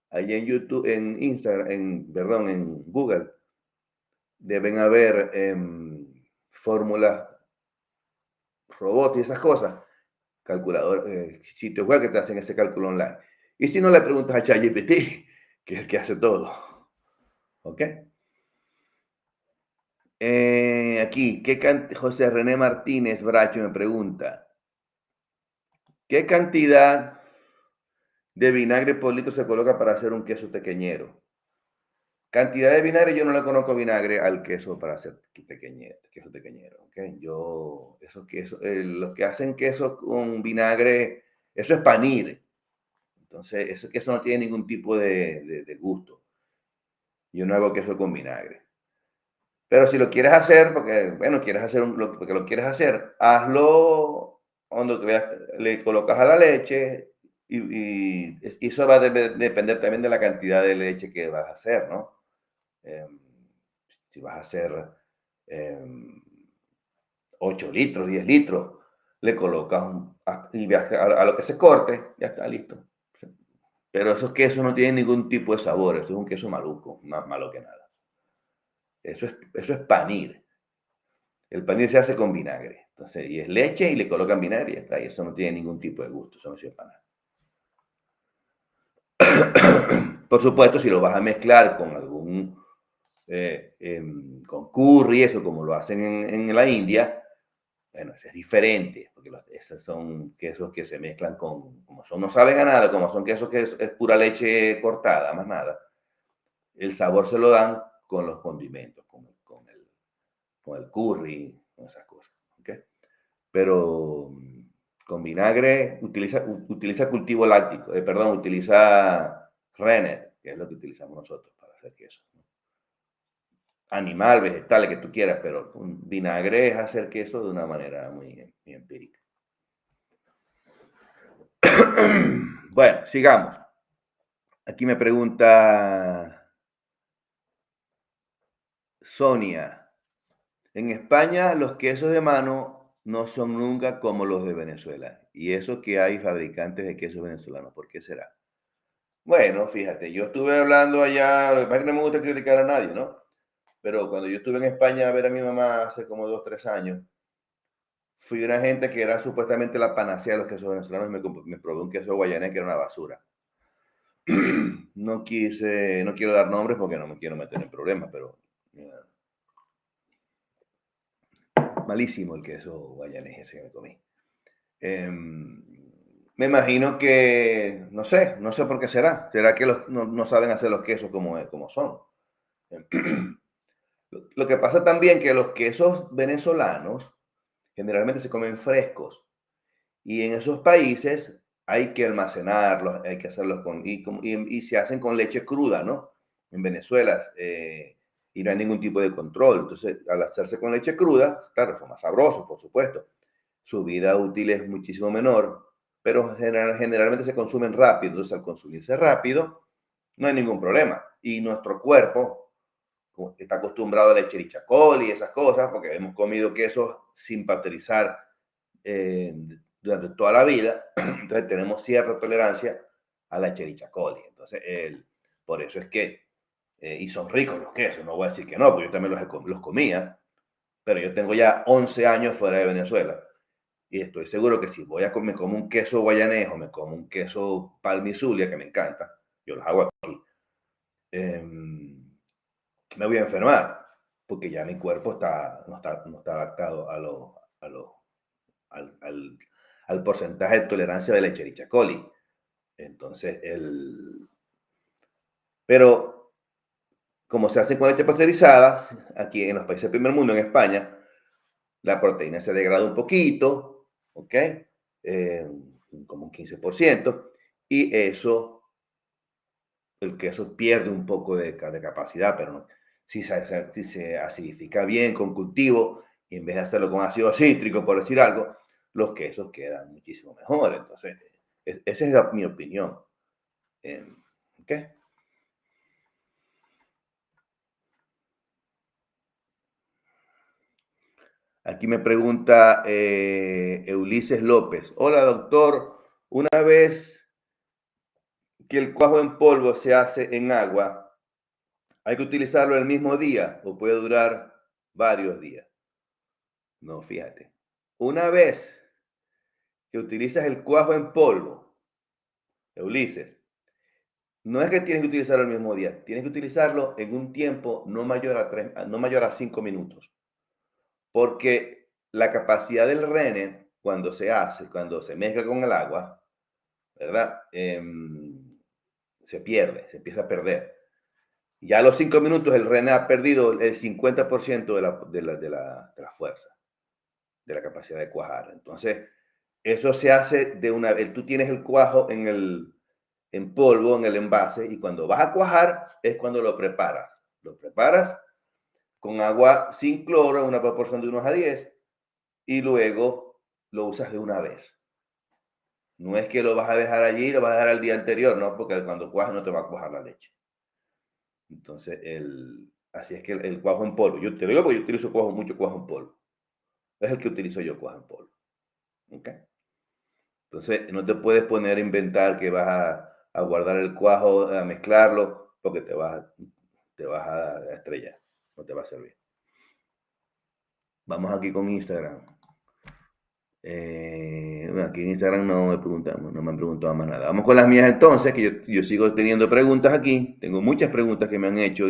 ahí en YouTube, en Instagram, en Google, deben haber fórmulas, robots y esas cosas, calculador, sitios web que te hacen ese cálculo online. Y si no, le preguntas a ChatGPT, que es el que hace todo. ¿Ok? Aquí, José René Martínez Bracho me pregunta, ¿qué cantidad de vinagre por litro se coloca para hacer un queso tequeñero? Cantidad de vinagre, yo no le conozco vinagre al queso para hacer queso tequeñero, ¿ok? Los que hacen queso con vinagre, eso es panir. Entonces, ese queso no tiene ningún tipo de gusto. Yo no hago queso con vinagre. Pero si lo quieres hacer, porque, bueno, porque lo quieres hacer, hazlo cuando le colocas a la leche y eso va a depender también de la cantidad de leche que vas a hacer, ¿no? Em, si vas a hacer 8 litros, 10 litros, le colocas y a lo que se corte, ya está listo. Pero esos quesos no tienen ningún tipo de sabor, eso es un queso maluco, más malo que nada. Eso es panir. El panir se hace con vinagre. Entonces, y es leche y le colocan vinagre y ya está. Y eso no tiene ningún tipo de gusto, eso no sirve para nada. Por supuesto, si lo vas a mezclar con con curry, eso como lo hacen en la India, bueno, eso es diferente, porque esos son quesos que se mezclan como son, no saben a nada, como son quesos que es pura leche cortada, más nada. El sabor se lo dan con los condimentos, con el curry, con esas cosas. ¿Okay? Pero con vinagre utiliza cultivo láctico, utiliza rennet, que es lo que utilizamos nosotros para hacer queso. ¿No? Animal, vegetal, que tú quieras, pero un vinagre es hacer queso de una manera muy empírica. Bueno, sigamos. Aquí me pregunta Sonia. En España los quesos de mano no son nunca como los de Venezuela. Y eso que hay fabricantes de quesos venezolanos. ¿Por qué será? Bueno, fíjate, yo estuve hablando allá, lo que pasa es que no me gusta criticar a nadie, ¿no? Pero cuando yo estuve en España a ver a mi mamá hace como 2, 3 años, fui una gente que era supuestamente la panacea de los quesos venezolanos y me probé un queso guayanés que era una basura. No quiero dar nombres porque no me quiero meter en problemas, pero malísimo el queso guayanés ese que me comí. Me imagino que, no sé por qué será. ¿Será que no saben hacer los quesos como son? Lo que pasa también que los quesos venezolanos generalmente se comen frescos y en esos países hay que almacenarlos, hay que hacerlos y se hacen con leche cruda, ¿no? En Venezuela y no hay ningún tipo de control. Entonces, al hacerse con leche cruda, claro, son más sabrosos, por supuesto. Su vida útil es muchísimo menor, pero generalmente se consumen rápido. Entonces, al consumirse rápido, no hay ningún problema. Y nuestro cuerpo está acostumbrado a la cherichacol y esas cosas, porque hemos comido quesos sin pasteurizar durante toda la vida, entonces tenemos cierta tolerancia a la cherichacol. Entonces, por eso es que, y son ricos los quesos, no voy a decir que no, porque yo también los comía, pero yo tengo ya 11 años fuera de Venezuela y estoy seguro que si me como un queso guayanés o me como un queso palmizulia, que me encanta, yo los hago aquí, me voy a enfermar, porque ya mi cuerpo no está adaptado al, al, al porcentaje de tolerancia de la Escherichia coli. Entonces, pero como se hace con leche pasteurizada, aquí en los países del primer mundo, en España, la proteína se degrada un poquito, ¿ok? Como un 15%, y eso, el queso pierde un poco de capacidad, pero no, si se acidifica bien con cultivo, y en vez de hacerlo con ácido cítrico, por decir algo, los quesos quedan muchísimo mejor. Entonces, esa es mi opinión. ¿Ok? Aquí me pregunta Ulises López. Hola, doctor. Una vez que el cuajo en polvo se hace en agua, ¿hay que utilizarlo el mismo día o puede durar varios días? No, fíjate. Una vez que utilizas el cuajo en polvo, Ulises, no es que tienes que utilizarlo el mismo día, tienes que utilizarlo en un tiempo no mayor a 5 minutos. Porque la capacidad del rene, cuando se mezcla con el agua, ¿verdad? Se pierde, se empieza a perder. Ya a los 5 minutos el rene ha perdido el 50% de la fuerza, de la capacidad de cuajar. Entonces, eso se hace de una vez. Tú tienes el cuajo en polvo, en el envase, y cuando vas a cuajar es cuando lo preparas. Lo preparas con agua sin cloro, en una proporción de 1:10, y luego lo usas de una vez. No es que lo vas a dejar allí y lo vas a dejar al día anterior, no, porque cuando cuajas no te va a cuajar la leche. Entonces, así es que el cuajo en polvo, yo te lo digo porque yo utilizo mucho cuajo en polvo. Es el que utilizo yo, cuajo en polvo. ¿Okay? Entonces, no te puedes poner a inventar que vas a guardar el cuajo, a mezclarlo, porque te vas a estrellar. No te va a servir. Vamos aquí con Instagram. Aquí en Instagram no me han preguntado más nada. Vamos con las mías entonces, que yo sigo teniendo preguntas aquí. Tengo muchas preguntas que me han hecho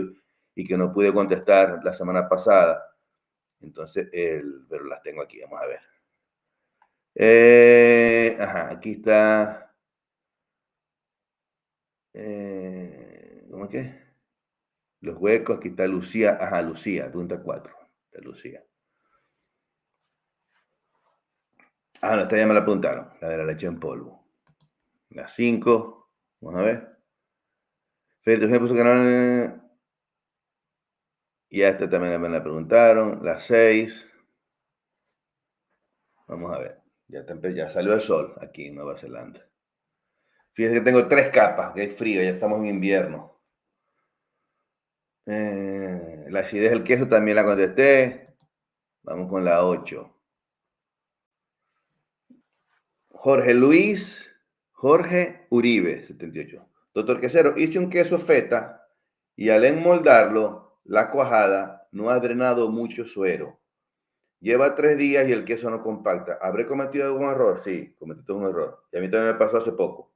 y que no pude contestar la semana pasada. Entonces, pero las tengo aquí, vamos a ver. Aquí está. ¿Cómo es que? Los huecos, aquí está Lucía. Lucía, pregunta 4. De Lucía. No, esta ya me la preguntaron, la de la leche en polvo. La 5, vamos a ver. Felipe me puso canal. Y a esta también me la preguntaron. La 6. Vamos a ver. Ya salió el sol aquí en Nueva Zelanda. Fíjense que tengo 3 capas, que es frío, ya estamos en invierno. La acidez del queso también la contesté. Vamos con la 8. Jorge Uribe, 78. Doctor Quesero, hice un queso feta y al enmoldarlo, la cuajada no ha drenado mucho suero. Lleva 3 días y el queso no compacta. ¿Habré cometido algún error? Sí, cometí un error. Y a mí también me pasó hace poco.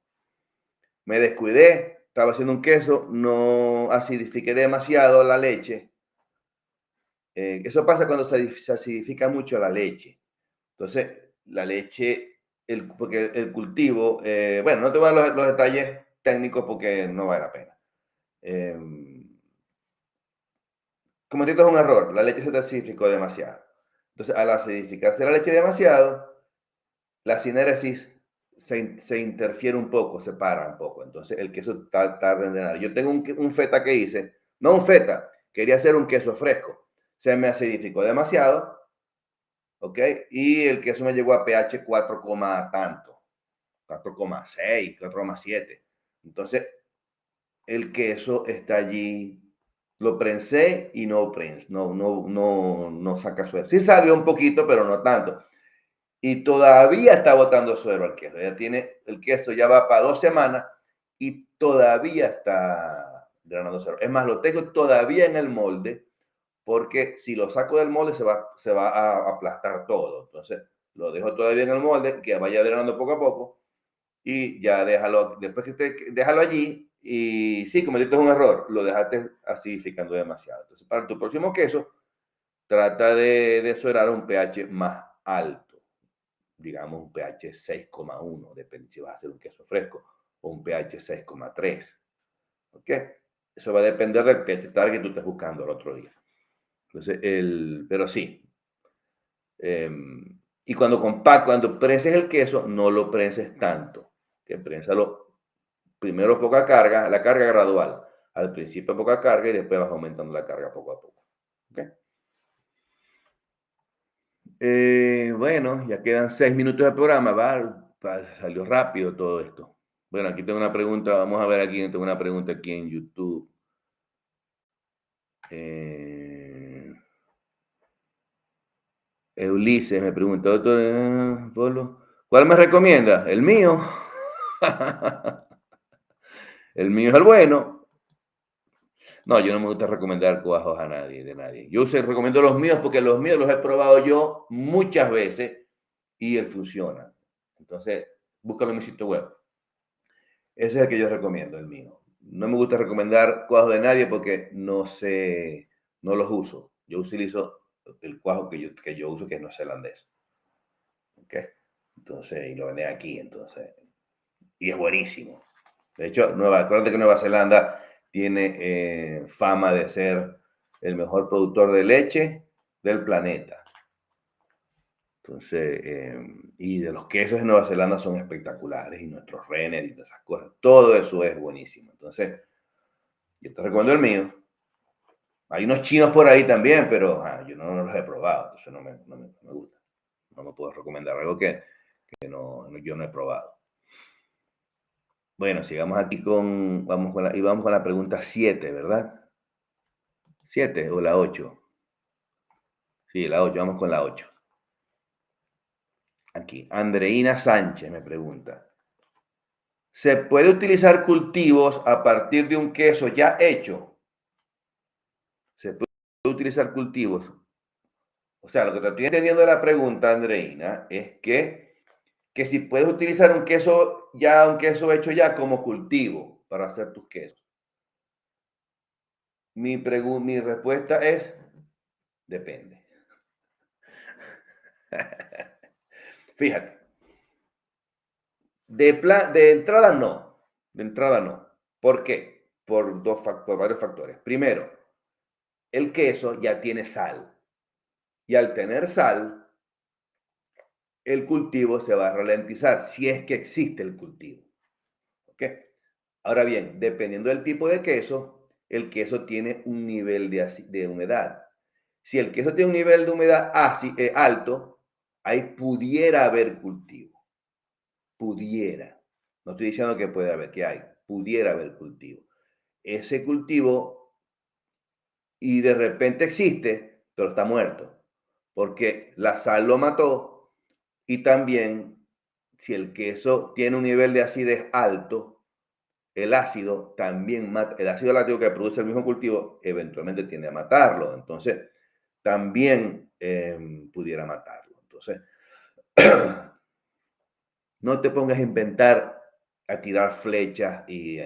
Me descuidé, estaba haciendo un queso, no acidifiqué demasiado la leche. Eso pasa cuando se acidifica mucho la leche. Entonces, la leche, porque el cultivo, bueno, no te voy a dar los detalles técnicos porque no vale la pena. Cometiste un error, la leche se te acidificó demasiado. Entonces, al acidificarse la leche demasiado, la sinéresis se interfiere un poco, se para un poco. Entonces, el queso tarda en drenar. Yo tengo un feta que hice, no un feta, quería hacer un queso fresco. Se me acidificó demasiado, ¿ok? Y el queso me llegó a pH 4, tanto, 4,6, 4,7. Entonces, el queso está allí, lo prensé y no saca suero. Sí salió un poquito, pero no tanto. Y todavía está botando suero el queso. El queso ya va para 2 semanas y todavía está drenando suero. Es más, lo tengo todavía en el molde porque si lo saco del molde se va a aplastar todo. Entonces, lo dejo todavía en el molde, que vaya drenando poco a poco y ya déjalo, después déjalo allí y sí, cometiste un error, lo dejaste acidificando demasiado. Entonces, para tu próximo queso, trata de suerar un pH más alto, digamos un pH 6,1, depende si vas a hacer un queso fresco, o un pH 6,3. ¿Ok? Eso va a depender del pH target que tú estés buscando el otro día. Entonces, pero sí. Y cuando prenses el queso, no lo prenses tanto. Que prénsalo primero poca carga, la carga gradual. Al principio poca carga y después vas aumentando la carga poco a poco. ¿Okay? Bueno, ya quedan 6 minutos de programa, salió rápido todo esto. Bueno, aquí tengo una pregunta, vamos a ver aquí, tengo una pregunta aquí en YouTube. Ulises me pregunta, doctor Polo, ¿cuál me recomienda? El mío. El mío es el bueno. No, yo no me gusta recomendar cuajos a nadie, de nadie. Yo recomiendo los míos porque los míos los he probado yo muchas veces y él funciona. Entonces, búscalo en mi sitio web. Ese es el que yo recomiendo, el mío. No me gusta recomendar cuajos de nadie porque no sé, no los uso. Yo utilizo el cuajo que yo uso, que es neozelandés. ¿Ok? Entonces, y lo venden aquí, entonces. Y es buenísimo. De hecho, acuérdate que Nueva Zelanda tiene fama de ser el mejor productor de leche del planeta. Entonces, y de los quesos de Nueva Zelanda son espectaculares, y nuestros renes y esas cosas. Todo eso es buenísimo. Entonces, yo te recomiendo el mío. Hay unos chinos por ahí también, pero yo no los he probado, entonces no me gusta. No me puedo recomendar algo que yo no he probado. Bueno, sigamos aquí vamos con la pregunta 7, ¿verdad? 7 o la 8. Sí, la 8, vamos con la 8. Aquí, Andreina Sánchez me pregunta, ¿se puede utilizar cultivos a partir de un queso ya hecho? ¿Se puede utilizar cultivos? O sea, lo que te estoy entendiendo de la pregunta, Andreina, es que si puedes utilizar un queso hecho ya como cultivo para hacer tus quesos. Mi respuesta es, depende. Fíjate, de entrada no, de entrada no. ¿Por qué? Por varios factores. Primero, el queso ya tiene sal, y al tener sal, el cultivo se va a ralentizar, si es que existe el cultivo. ¿Ok? Ahora bien, dependiendo del tipo de queso, el queso tiene un nivel de humedad. Si el queso tiene un nivel de humedad alto, ahí pudiera haber cultivo. Pudiera. No estoy diciendo que puede haber, que hay. Pudiera haber cultivo. Ese cultivo, y de repente existe, pero está muerto. Porque la sal lo mató, y también, si el queso tiene un nivel de acidez alto, el ácido también mata, el ácido láctico que produce el mismo cultivo eventualmente tiende a matarlo. Entonces, también pudiera matarlo. Entonces, no te pongas a inventar, a tirar flechas y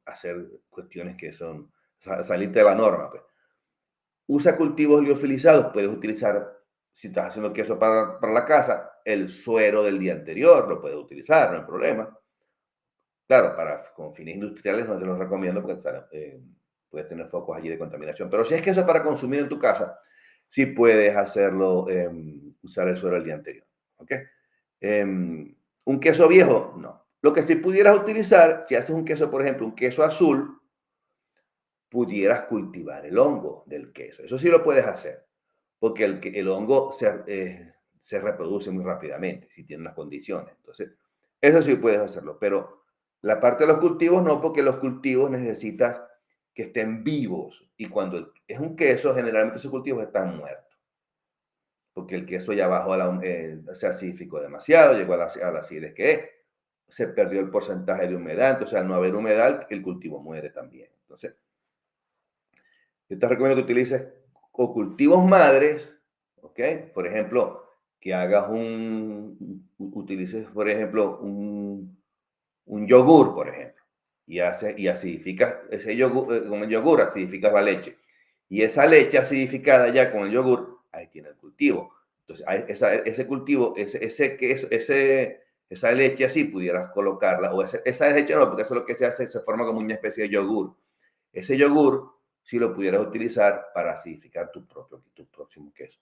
hacer cuestiones que son salirte de la norma. Pues. Usa cultivos liofilizados, puedes utilizar, si estás haciendo queso para la casa, el suero del día anterior, lo puedes utilizar, no hay problema. Claro, con fines industriales no te lo recomiendo porque puedes tener focos allí de contaminación. Pero si es queso para consumir en tu casa, sí puedes hacerlo, usar el suero el día anterior. ¿Ok? Un queso viejo, no. Lo que sí pudieras utilizar, si haces un queso, por ejemplo, un queso azul, pudieras cultivar el hongo del queso. Eso sí lo puedes hacer, porque el hongo se reproduce muy rápidamente, si tiene las condiciones. Entonces, eso sí puedes hacerlo, pero la parte de los cultivos no, porque los cultivos necesitas que estén vivos, y cuando es un queso, generalmente esos cultivos están muertos, porque el queso ya bajó se acidificó demasiado, llegó a la acidez que es, se perdió el porcentaje de humedad, entonces al no haber humedad, el cultivo muere también. Entonces, yo te recomiendo que utilices o cultivos madres, ¿ok? Por ejemplo, que utilices, por ejemplo, un yogur, por ejemplo, y acidificas ese yogur, con el yogur acidificas la leche. Y esa leche acidificada ya con el yogur, ahí tiene el cultivo. Entonces, ese cultivo, esa leche así pudieras colocarla, o esa leche no, porque eso es lo que se hace, se forma como una especie de yogur. Ese yogur si lo pudieras utilizar para acidificar tu próximo queso.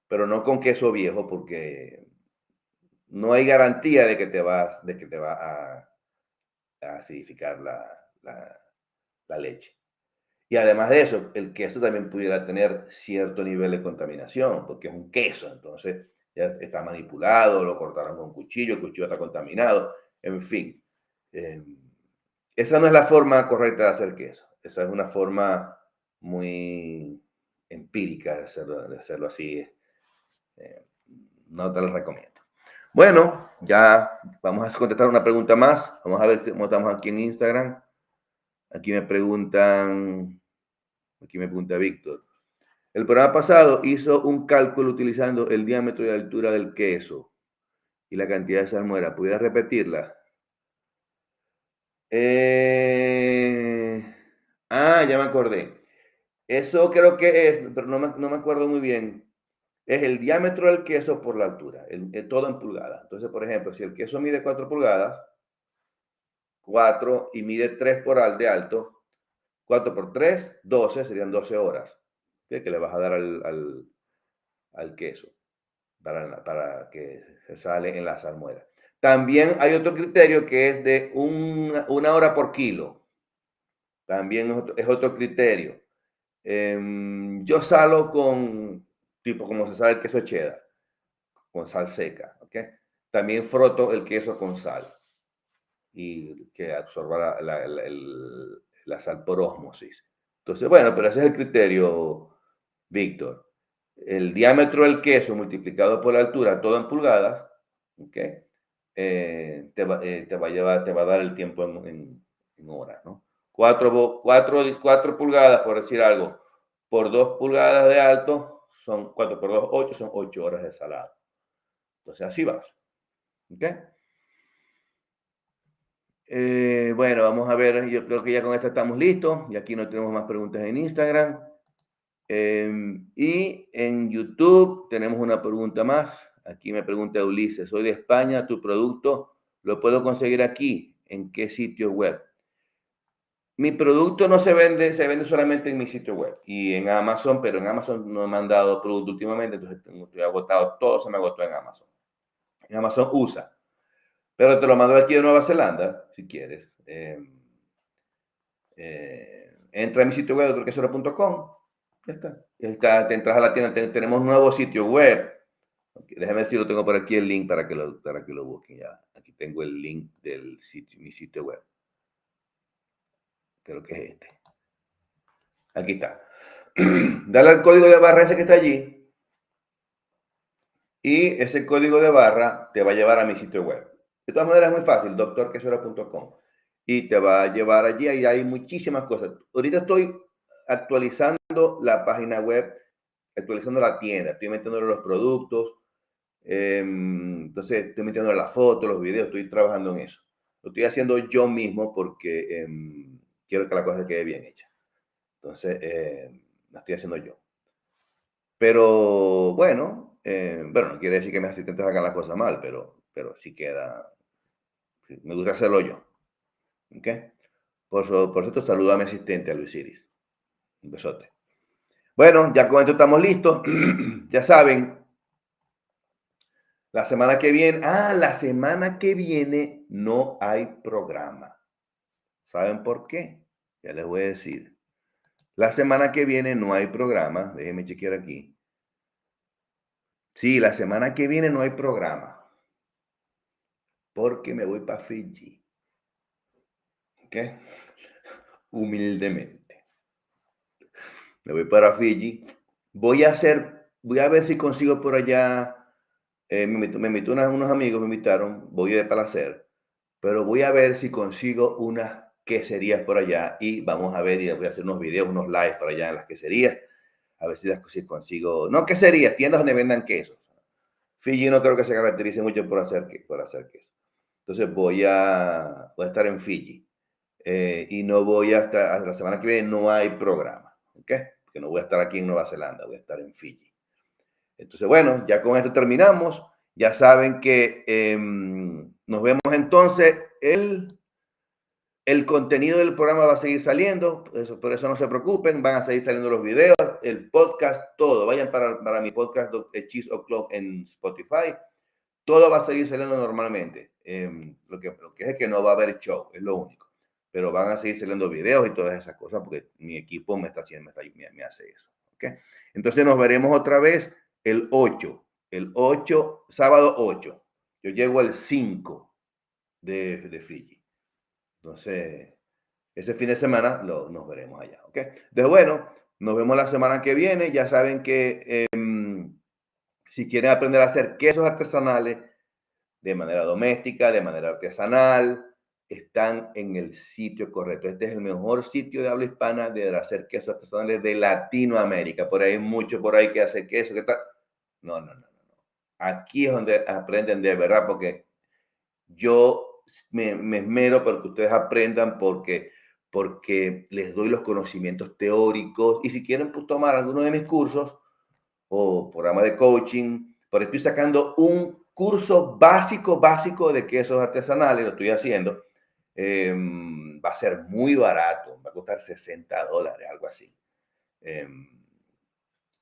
Pero no con queso viejo, porque no hay garantía de que te va a acidificar la leche. Y además de eso, el queso también pudiera tener cierto nivel de contaminación, porque es un queso, entonces ya está manipulado, lo cortaron con un cuchillo, el cuchillo está contaminado, en fin. Eh, esa no es la forma correcta de hacer queso. Esa es una forma muy empírica de hacerlo así. Eh, no te lo recomiendo. Bueno, ya vamos a contestar una pregunta más. Vamos a ver cómo estamos aquí en Instagram. Aquí me preguntan, aquí me pregunta Víctor. El programa pasado hizo un cálculo utilizando el diámetro y la altura del queso y la cantidad de salmuera. ¿Pudiera repetirla? Ya me acordé. Eso creo que es, pero no me acuerdo muy bien. Es el diámetro del queso por la altura, todo en pulgadas. Entonces, por ejemplo, si el queso mide 4 pulgadas, 4 y mide 3 de alto, 4 por 3, 12, serían 12 horas que le vas a dar al queso para que se sale en la salmuera. También hay otro criterio que es de una hora por kilo. También es otro criterio. Yo salo con, tipo como se sale el queso cheddar, con sal seca, ¿ok? También froto el queso con sal y que absorba la sal por ósmosis. Entonces, bueno, pero ese es el criterio, Víctor. El diámetro del queso multiplicado por la altura, todo en pulgadas, ¿ok? Te va a llevar, te va a dar el tiempo en horas, ¿no? 4 pulgadas, por decir algo, por 2 pulgadas de alto, son 4 por 2, 8, son 8 horas de salado. Entonces, así vas, ¿ok? Bueno, vamos a ver, yo creo que ya con esto estamos listos y aquí no tenemos más preguntas en Instagram. Y en YouTube tenemos una pregunta más. Aquí me pregunta Ulises, soy de España, ¿tu producto lo puedo conseguir aquí? ¿En qué sitio web? Mi producto no se vende solamente en mi sitio web y en Amazon, pero en Amazon no me han dado producto últimamente, entonces estoy agotado, todo se me agotó en Amazon. En Amazon USA, pero te lo mando aquí de Nueva Zelanda, si quieres. Entra a mi sitio web, doctorquesero.com. Ya está. Ya está. Te entras a la tienda. Tenemos un nuevo sitio web. Okay, déjame ver si lo tengo por aquí el link para que lo busquen. Ya. Aquí tengo el link del sitio, mi sitio web. Creo que es este. Aquí está. Dale al código de barra ese que está allí. Y ese código de barra te va a llevar a mi sitio web. De todas maneras es muy fácil, doctorquesero.com. Y te va a llevar allí y hay muchísimas cosas. Ahorita estoy actualizando la página web, actualizando la tienda, estoy metiéndole los productos, entonces estoy metiéndole las fotos, los videos, estoy trabajando en eso. Lo estoy haciendo yo mismo porque quiero que la cosa quede bien hecha. Entonces, la estoy haciendo yo. Pero bueno, no quiere decir que mis asistentes hagan las cosas mal, pero sí queda, sí, me gusta hacerlo yo. ¿Ok? Por cierto, saludo a mi asistente, a Luis Iris. Un besote. Bueno, ya con esto estamos listos. Ya saben, la semana que viene no hay programa. ¿Saben por qué? Ya les voy a decir. La semana que viene no hay programa. Déjenme chequear aquí. Sí, la semana que viene no hay programa. Porque me voy para Fiji. ¿Ok? Humildemente. Me voy para Fiji. Voy a ver si consigo por allá. Me invitó unos amigos, me invitaron. Voy de placer. Pero voy a ver si consigo unas queserías por allá y vamos a ver y voy a hacer unos videos, unos lives por allá en las queserías, a ver si consigo, no queserías, tiendas donde vendan quesos. Fiji no creo que se caracterice mucho por hacer queso. Entonces voy a estar en Fiji y no voy a estar, hasta la semana que viene no hay programa, ¿ok? Porque no voy a estar aquí en Nueva Zelanda, voy a estar en Fiji. Entonces, bueno, ya con esto terminamos. Ya saben que nos vemos entonces el contenido del programa va a seguir saliendo, por eso no se preocupen, van a seguir saliendo los videos, el podcast, todo. Vayan para mi podcast Cheese O'Clock en Spotify. Todo va a seguir saliendo normalmente. Lo que es que no va a haber show, es lo único. pero van a seguir saliendo videos y todas esas cosas porque mi equipo me hace eso. ¿Okay? Entonces nos veremos otra vez el 8, sábado 8. Yo llego el 5 de Fiji. Entonces, ese fin de semana nos veremos allá. ¿Okay? Entonces, bueno, nos vemos la semana que viene. Ya saben que si quieren aprender a hacer quesos artesanales de manera doméstica, de manera artesanal, están en el sitio correcto. Este es el mejor sitio de habla hispana de hacer quesos artesanales de Latinoamérica. Por ahí hay mucho por ahí que hace queso, ¿qué tal? No. Aquí es donde aprenden de verdad, porque yo me esmero para que ustedes aprendan porque les doy los conocimientos teóricos y si quieren pues, tomar alguno de mis cursos o programa de coaching, porque estoy sacando un curso básico de quesos artesanales, lo estoy haciendo, va a ser muy barato, va a costar $60, algo así.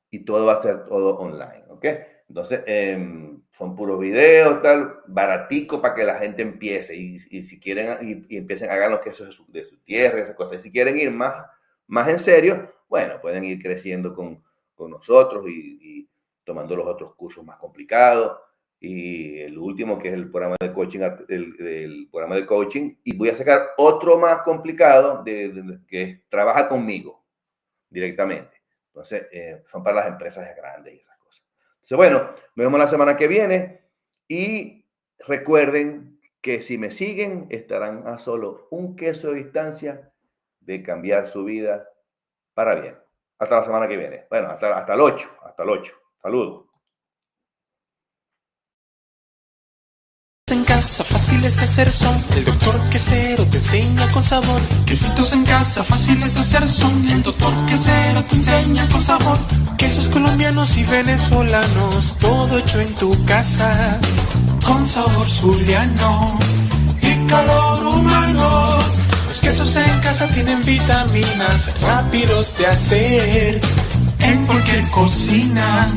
Y todo va a ser todo online, ¿ok? Entonces, son puros videos, tal, baratico para que la gente empiece. Y si quieren, y empiecen a hacer los quesos de su tierra, esas cosas. Y si quieren ir más en serio, bueno, pueden ir creciendo con nosotros y tomando los otros cursos más complicados. Y el último, que es el programa de coaching, el programa de coaching. Y voy a sacar otro más complicado que trabaja conmigo directamente. Entonces, son para las empresas grandes y esas cosas. Entonces, bueno, nos vemos la semana que viene y recuerden que si me siguen, estarán a solo un queso de distancia de cambiar su vida para bien. Hasta la semana que viene. Bueno, hasta el 8. Saludos. En casa, fáciles de hacer son. El doctor Quesero te enseña con sabor. Quesitos en casa, fáciles de hacer son. El doctor Quesero te enseña con sabor. Quesos colombianos y venezolanos, todo hecho en tu casa, con sabor zuliano y calor humano. Los quesos en casa tienen vitaminas, rápidos de hacer, en cualquier cocina.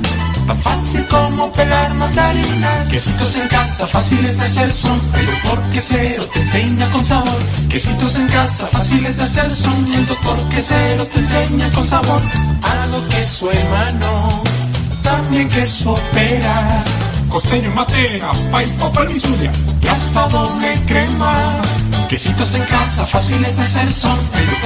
Tan fácil como pelar mandarinas. Quesitos en casa, fáciles de hacer son. El doctor Quesero te enseña con sabor. Quesitos en casa, fáciles de hacer son. El doctor Quesero te enseña con sabor. Hago queso hermano, también queso pera, costeño, matera, paipa, pan y zulia, y hasta doble crema. Quesitos en casa, fáciles de hacer son. El doctor